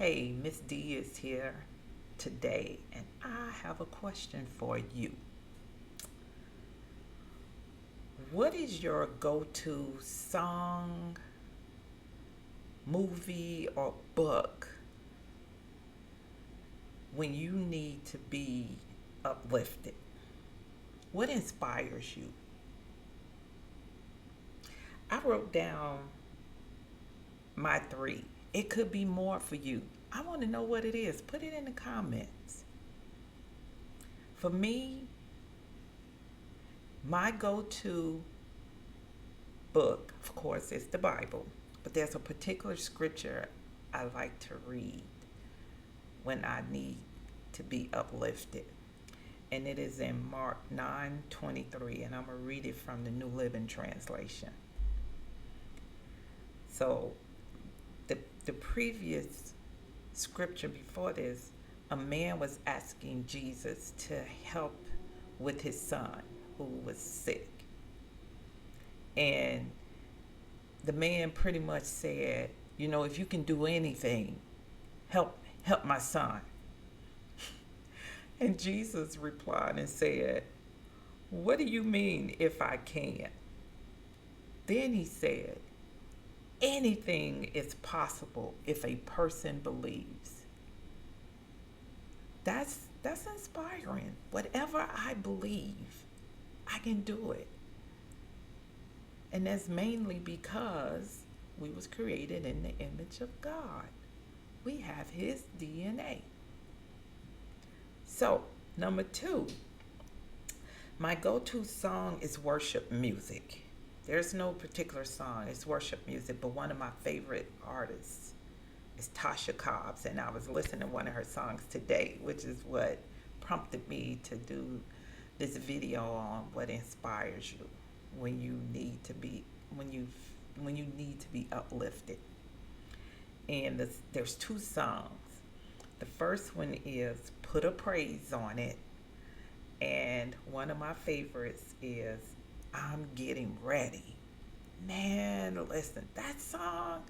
Hey, Miss D is here today, and I have a question for you. What is your go to song, movie, or book when you need to be uplifted? What inspires you? I wrote down my three. It could be more for you. I want to know what it is. Put it in the comments. For me, my go to book, of course, is the Bible, but there's a particular scripture I like to read when I need to be uplifted. And it is in Mark 9:23, and I'm going to read it from the New Living Translation. So, the, the previous scripture before this, a man was asking Jesus to help with his son who was sick. And the man pretty much said, if you can do anything, help my son. And Jesus replied and said, "What do you mean if I can?" Then he said, "Anything is possible if a person believes." That's inspiring. Whatever I believe, I can do it. And that's mainly because we was created in the image of God. We have his DNA. So, number two, my go-to song is worship music. There's no particular song, it's worship music, but one of my favorite artists is Tasha Cobbs, and I was listening to one of her songs today, which is what prompted me to do this video on what inspires you when you need to be uplifted. And there's two songs. The first one is "Put a Praise on It," and one of my favorites is "I'm Getting Ready." Man, listen, that song.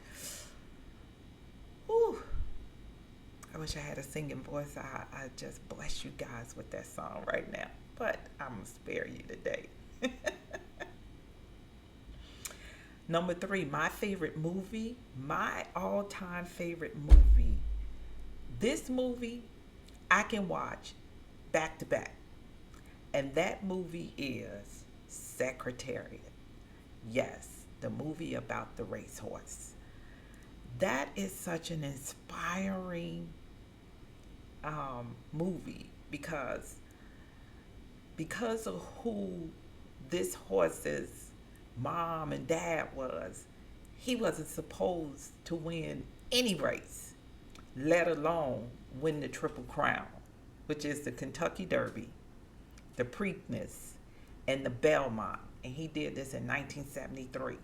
Whew, I wish I had a singing voice. I just bless you guys with that song right now, but I'm gonna spare you today. Number three, my favorite movie, my all-time favorite movie. This movie I can watch back to back, and that movie is Secretariat. Yes, the movie about the racehorse. That is such an inspiring movie because of who this horse's mom and dad was. He wasn't supposed to win any race, let alone win the Triple Crown, which is the Kentucky Derby, the Preakness, and the Belmont. And he did this in 1973.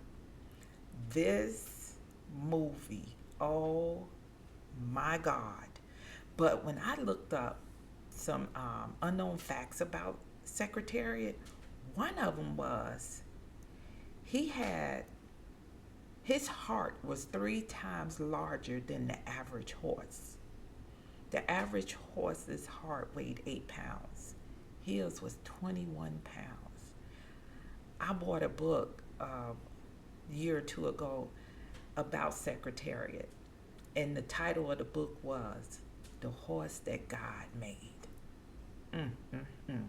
This movie, oh my God. But when I looked up some unknown facts about Secretariat, one of them was he had his heart was 3 times larger than the average horse. The average horse's heart weighed 8 pounds. His was 21 pounds. I bought a book a year or two ago about Secretariat, and the title of the book was "The Horse That God Made." Mm, mm, mm.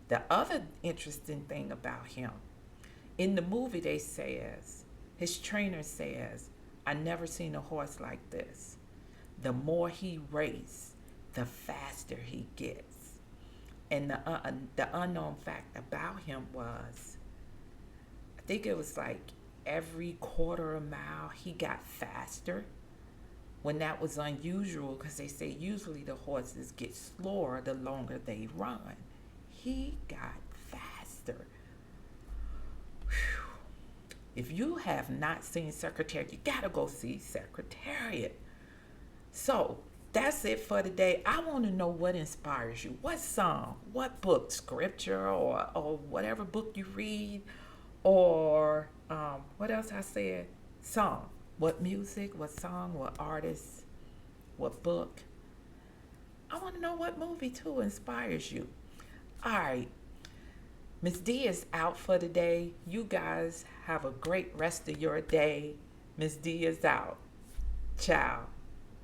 The other interesting thing about him, in the movie they says, his trainer says, "I never seen a horse like this. The more he races, the faster he gets." And the unknown fact about him was, I think it was like every quarter of a mile he got faster. When that was unusual, because they say usually the horses get slower the longer they run. He got faster. Whew. If you have not seen Secretariat, you gotta go see Secretariat. So that's it for today. I want to know what inspires you. What song, what book, scripture, or whatever book you read, or what else I said? Song. What music, what song, what artist what book. I want to know what movie too inspires you. All right, Miss D is out for the day. You guys have a great rest of your day. Miss D is out. Ciao.